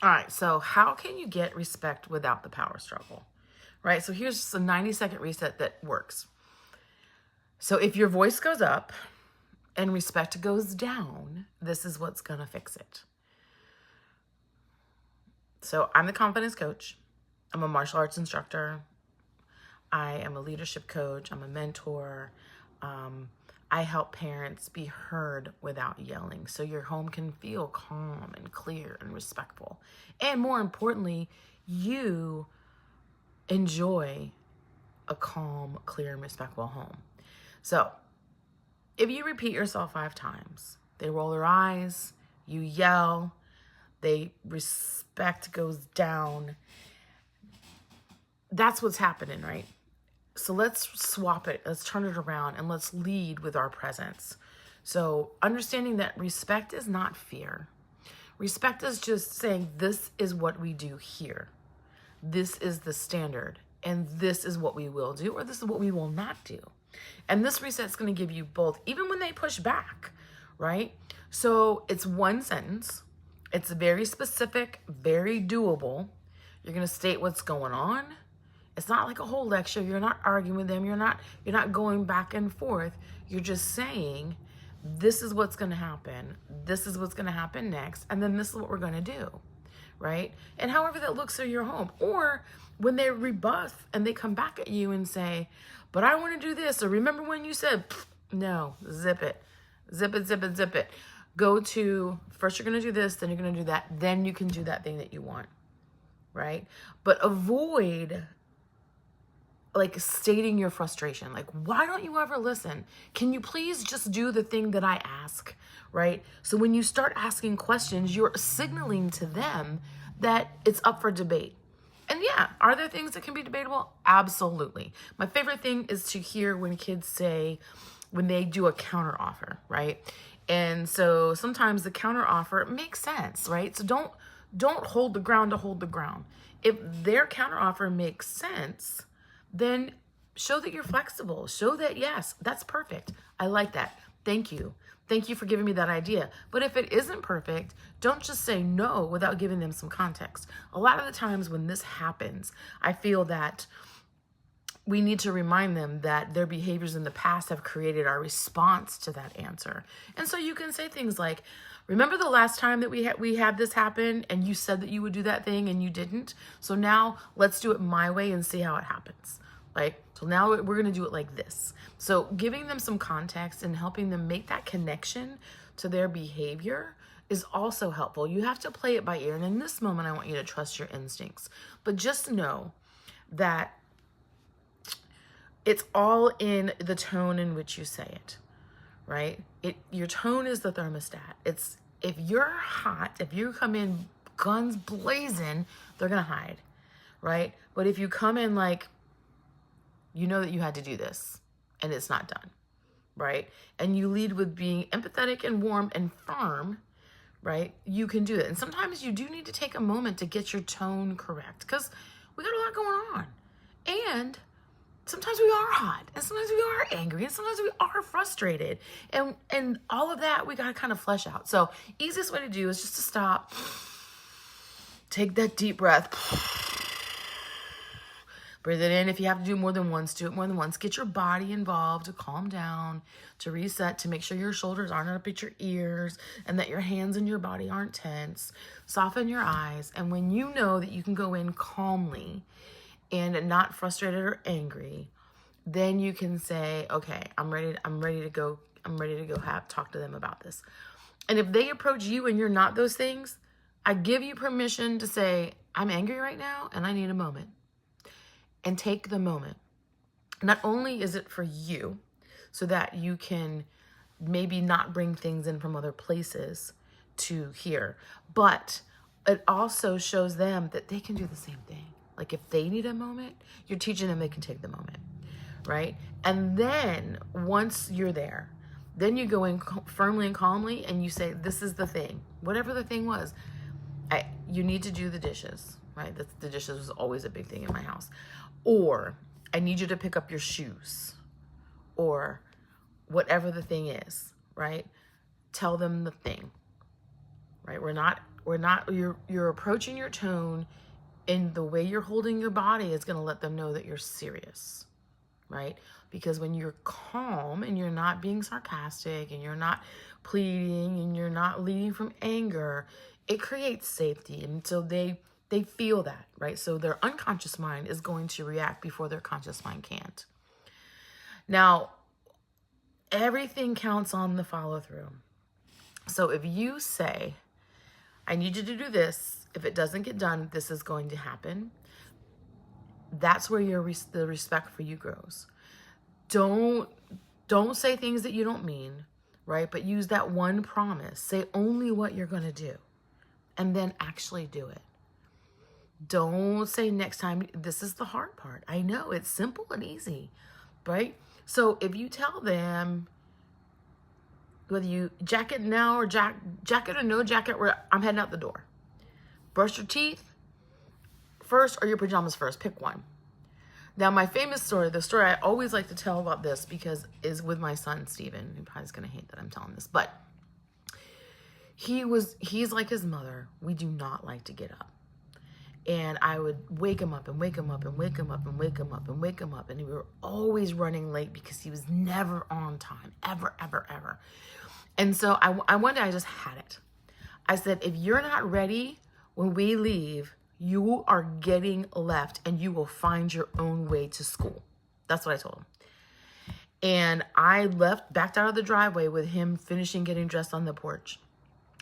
All right, so how can you get respect without the power struggle? Right, so here's just a 90-second reset that works. So if your voice goes up and respect goes down, this is what's gonna fix it. So I'm the confidence coach. I'm a martial arts instructor. I am a leadership coach. I'm a mentor. I help parents be heard without yelling, so your home can feel calm and clear and respectful. And more importantly, you enjoy a calm, clear, and respectful home. So if you repeat yourself 5 times, they roll their eyes, you yell, respect goes down. That's what's happening, right? So let's swap it. Let's turn it around and let's lead with our presence. So understanding that respect is not fear. Respect is just saying, this is what we do here. This is the standard. And this is what we will do, or this is what we will not do. And this reset's going to give you both, even when they push back, right? So it's one sentence. It's very specific, very doable. You're going to state what's going on. It's not like a whole lecture. You're not arguing with them. You're not going back and forth. You're just saying, this is what's going to happen. This is what's going to happen next. And then this is what we're going to do, right? And however that looks to your home. Or when they rebuff and they come back at you and say, but I want to do this. Or remember when you said, no, zip it. Zip it, zip it, zip it. Go to, first you're going to do this, then you're going to do that. Then you can do that thing that you want, right? But avoid like stating your frustration. Like, why don't you ever listen? Can you please just do the thing that I ask, right? So when you start asking questions, you're signaling to them that it's up for debate. And yeah, are there things that can be debatable? Absolutely. My favorite thing is to hear when kids say, when they do a counter offer, right? And so sometimes the counter offer makes sense, right? So don't hold the ground to hold the ground. If their counter offer makes sense, then show that you're flexible. Show that, yes, that's perfect. I like that. Thank you. Thank you for giving me that idea. But if it isn't perfect, don't just say no without giving them some context. A lot of the times when this happens, I feel that we need to remind them that their behaviors in the past have created our response to that answer. And so you can say things like, remember the last time that we had this happen and you said that you would do that thing and you didn't? So now let's do it my way and see how it happens. So now we're going to do it like this. So giving them some context and helping them make that connection to their behavior is also helpful. You have to play it by ear. And in this moment, I want you to trust your instincts. But just know that it's all in the tone in which you say it, right? Your tone is the thermostat. It's, if you're hot, if you come in guns blazing, they're going to hide, right? But if you come in like, you know that you had to do this and it's not done, right? And you lead with being empathetic and warm and firm, right? You can do it. And sometimes you do need to take a moment to get your tone correct because we got a lot going on. And sometimes we are hot and sometimes we are angry and sometimes we are frustrated. And all of that we got to kind of flesh out. So easiest way to do is just to stop, take that deep breath. Breathe it in. If you have to do more than once, do it more than once. Get your body involved to calm down, to reset, to make sure your shoulders aren't up at your ears and that your hands and your body aren't tense. Soften your eyes. And when you know that you can go in calmly and not frustrated or angry, then you can say, okay, I'm ready to go talk to them about this. And if they approach you and you're not those things, I give you permission to say, I'm angry right now and I need a moment. And take the moment. Not only is it for you, so that you can maybe not bring things in from other places to here, but it also shows them that they can do the same thing. Like if they need a moment, you're teaching them they can take the moment, right? And then once you're there, then you go in firmly and calmly and you say, this is the thing. Whatever the thing was, you need to do the dishes, right? The dishes was always a big thing in my house. Or I need you to pick up your shoes, or whatever the thing is, right? Tell them the thing, right? We're not You're approaching your tone, and the way you're holding your body is going to let them know that you're serious, right? Because when you're calm and you're not being sarcastic and you're not pleading and you're not leading from anger, it creates safety. And so they feel that, right? So their unconscious mind is going to react before their conscious mind can't. Now, everything counts on the follow through. So if you say, I need you to do this, if it doesn't get done, this is going to happen. That's where the respect for you grows. Don't say things that you don't mean, right? But use that one promise. Say only what you're going to do, and then actually do it. Don't say next time. This is the hard part. I know it's simple and easy, right? So if you tell them, whether you jacket now or jacket or no jacket, I'm heading out the door. Brush your teeth first or your pajamas first. Pick one. Now, my famous story, the story I always like to tell about this because is with my son, Steven. He probably is going to hate that I'm telling this, but he's like his mother. We do not like to get up. And I would wake him up and wake him up and wake him up and wake him up and wake him up. And we were always running late because he was never on time, ever, ever, ever. And so one day I just had it. I said, if you're not ready when we leave, you are getting left and you will find your own way to school. That's what I told him. And I backed out of the driveway with him finishing getting dressed on the porch.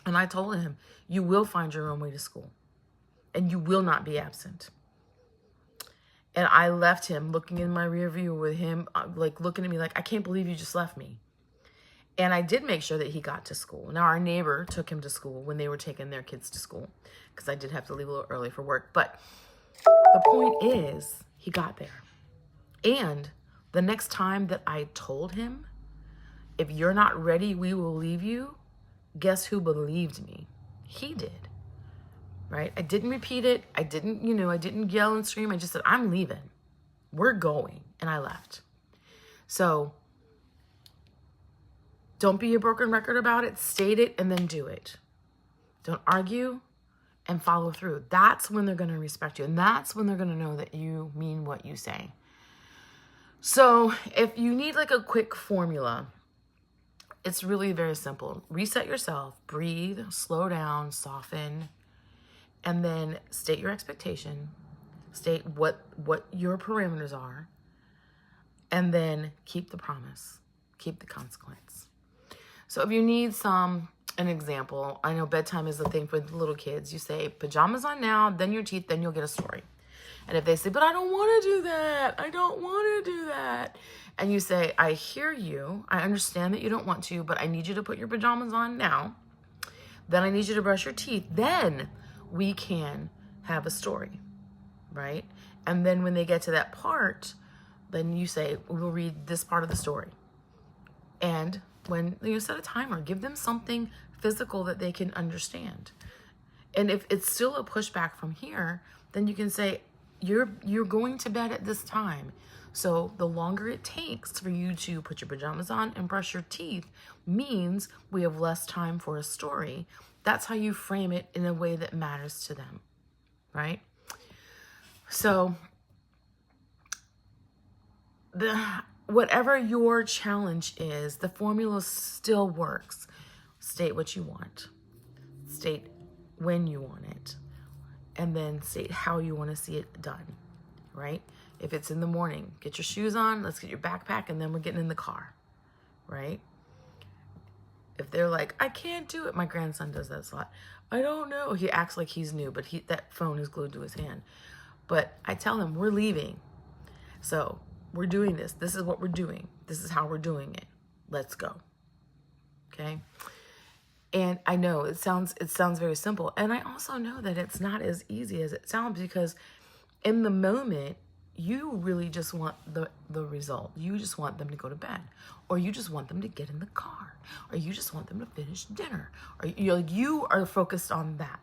And I told him, you will find your own way to school and you will not be absent. And I left him looking in my rear view with him, like looking at me like, I can't believe you just left me. And I did make sure that he got to school. Now, our neighbor took him to school when they were taking their kids to school because I did have to leave a little early for work. But the point is, he got there. And the next time that I told him, if you're not ready, we will leave you, guess who believed me? He did, right? I didn't repeat it. I didn't yell and scream. I just said, I'm leaving. We're going. And I left. So don't be a broken record about it. State it and then do it. Don't argue and follow through. That's when they're going to respect you. And that's when they're going to know that you mean what you say. So if you need like a quick formula, it's really very simple. Reset yourself, breathe, slow down, soften, and then state your expectation. State what your parameters are, and then keep the promise, keep the consequence. So if you need an example, I know bedtime is the thing for the little kids. You say pajamas on now, then your teeth, then you'll get a story. And if they say, but I don't want to do that. I don't want to do that. And you say, I hear you. I understand that you don't want to, but I need you to put your pajamas on now. Then I need you to brush your teeth. Then we can have a story, right? And then when they get to that part, then you say, we'll read this part of the story. And when you set a timer, give them something physical that they can understand. And if it's still a pushback from here, then you can say, you're going to bed at this time. So the longer it takes for you to put your pajamas on and brush your teeth means we have less time for a story. That's how you frame it in a way that matters to them, right? So whatever your challenge is, the formula still works. State what you want. State when you want it. And then state how you want to see it done, right? If it's in the morning, get your shoes on, let's get your backpack, and then we're getting in the car, right? If they're like, I can't do it. My grandson does that a lot. I don't know. He acts like he's new, but that phone is glued to his hand. But I tell him, we're leaving. So we're doing this. This is what we're doing. This is how we're doing it. Let's go. Okay? And I know it sounds very simple. And I also know that it's not as easy as it sounds because in the moment, you really just want the result. You just want them to go to bed, or you just want them to get in the car, or you just want them to finish dinner, or you are focused on that.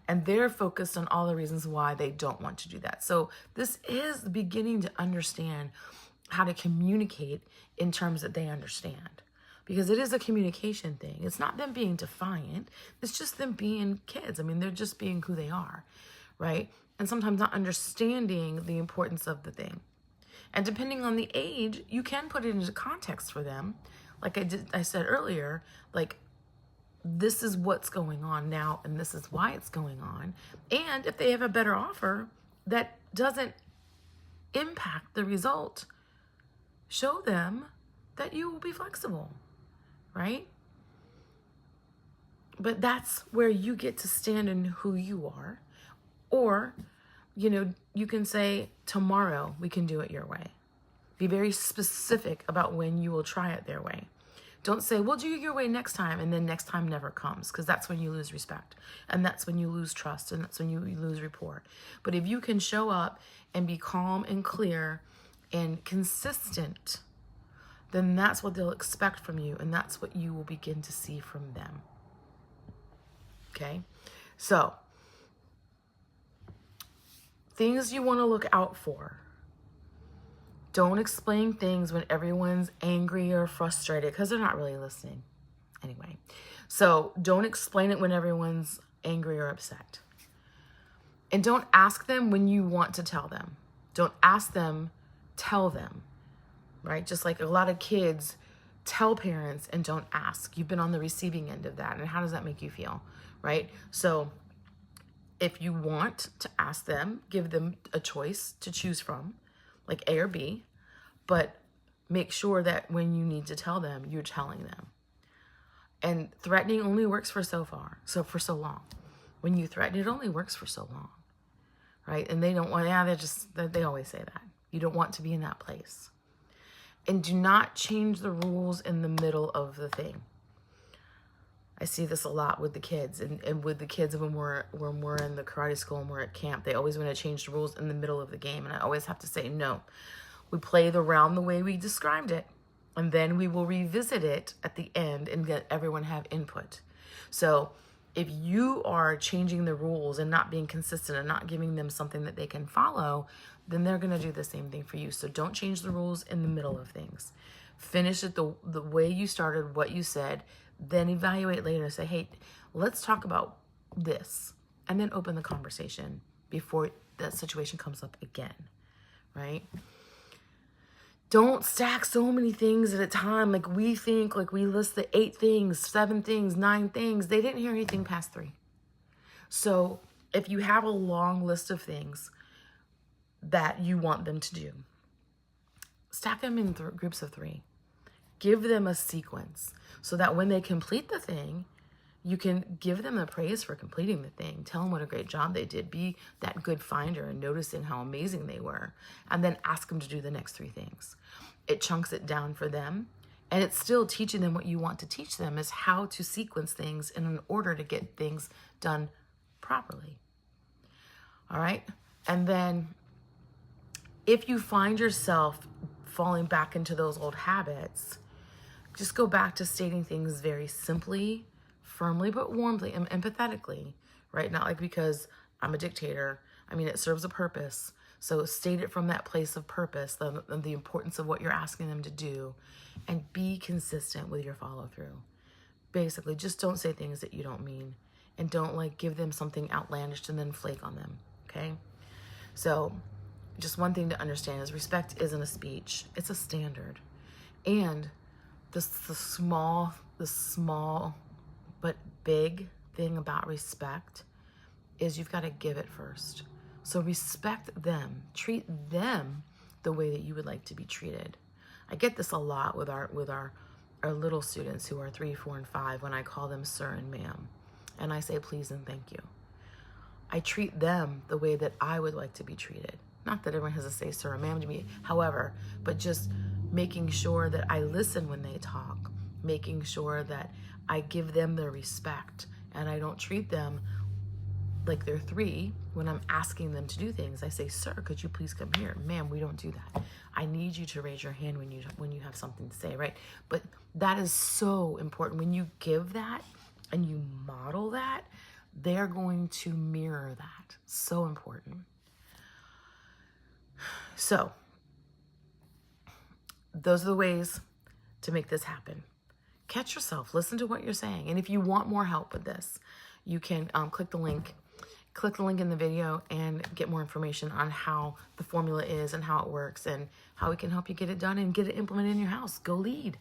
And they're focused on all the reasons why they don't want to do that. So this is beginning to understand how to communicate in terms that they understand. because it is a communication thing. It's not them being defiant. It's just them being kids. I mean, they're just being who they are, right? And sometimes not understanding the importance of the thing. And depending on the age, you can put it into context for them. Like I said earlier, like, this is what's going on now, and this is why it's going on. And if they have a better offer that doesn't impact the result, show them that you will be flexible, right? But that's where you get to stand in who you are. Or, you can say, tomorrow we can do it your way. Be very specific about when you will try it their way. Don't say, we'll do it your way next time, and then next time never comes, because that's when you lose respect. And that's when you lose trust, and that's when you lose rapport. But if you can show up and be calm and clear and consistent, then that's what they'll expect from you, and that's what you will begin to see from them. Okay? So, things you want to look out for. Don't explain things when everyone's angry or frustrated, because they're not really listening. Anyway, so don't explain it when everyone's angry or upset. And don't ask them when you want to tell them. Don't ask them, tell them, right? Just like a lot of kids tell parents and don't ask. You've been on the receiving end of that. And how does that make you feel, right? So if you want to ask them, give them a choice to choose from, like A or B, but make sure that when you need to tell them, you're telling them. And threatening only works for so long. When you threaten, it only works for so long, right? And they don't want, they always say that. You don't want to be in that place. And do not change the rules in the middle of the thing. I see this a lot with the kids, and with the kids when we're in the karate school and we're at camp. They always want to change the rules in the middle of the game, and I always have to say no. We play the round the way we described it, and then we will revisit it at the end and let everyone have input. So if you are changing the rules and not being consistent and not giving them something that they can follow, then they're going to do the same thing for you. So don't change the rules in the middle of things. Finish it the way you started, what you said. Then evaluate later. Say, hey, let's talk about this. And then open the conversation before that situation comes up again, right? Don't stack so many things at a time. Like we think, like we list the 8 things, 7 things, 9 things. They didn't hear anything past 3. So if you have a long list of things that you want them to do, stack them in groups of 3. Give them a sequence so that when they complete the thing, you can give them the praise for completing the thing. Tell them what a great job they did. Be that good finder and noticing how amazing they were. And then ask them to do the next 3 things. It chunks it down for them. And it's still teaching them what you want to teach them, is how to sequence things in an order to get things done properly. All right? And then if you find yourself falling back into those old habits, just go back to stating things very simply, firmly, but warmly and empathetically, right? Not like because I'm a dictator. I mean, it serves a purpose. So state it from that place of purpose, the importance of what you're asking them to do, and be consistent with your follow through. Basically, just don't say things that you don't mean, and don't like give them something outlandish and then flake on them, okay? So just one thing to understand is respect isn't a speech, it's a standard. And the small but big thing about respect is you've got to give it first. So respect them, treat them the way that you would like to be treated. I get this a lot with our little students who are 3, 4, and 5 when I call them sir and ma'am, and I say please and thank you. I treat them the way that I would like to be treated. Not that everyone has to say sir or ma'am to me, however, but just making sure that I listen when they talk, making sure that I give them their respect, and I don't treat them like they're 3 when I'm asking them to do things. I say, sir, could you please come here? Ma'am, we don't do that. I need you to raise your hand when you have something to say, right? But that is so important. When you give that and you model that, they're going to mirror that. So important. So those are the ways to make this happen. catch yourself, listen to what you're saying. And if you want more help with this, you can click the link in the video and get more information on how the formula is and how it works and how we can help you get it done and get it implemented in your house. Go lead.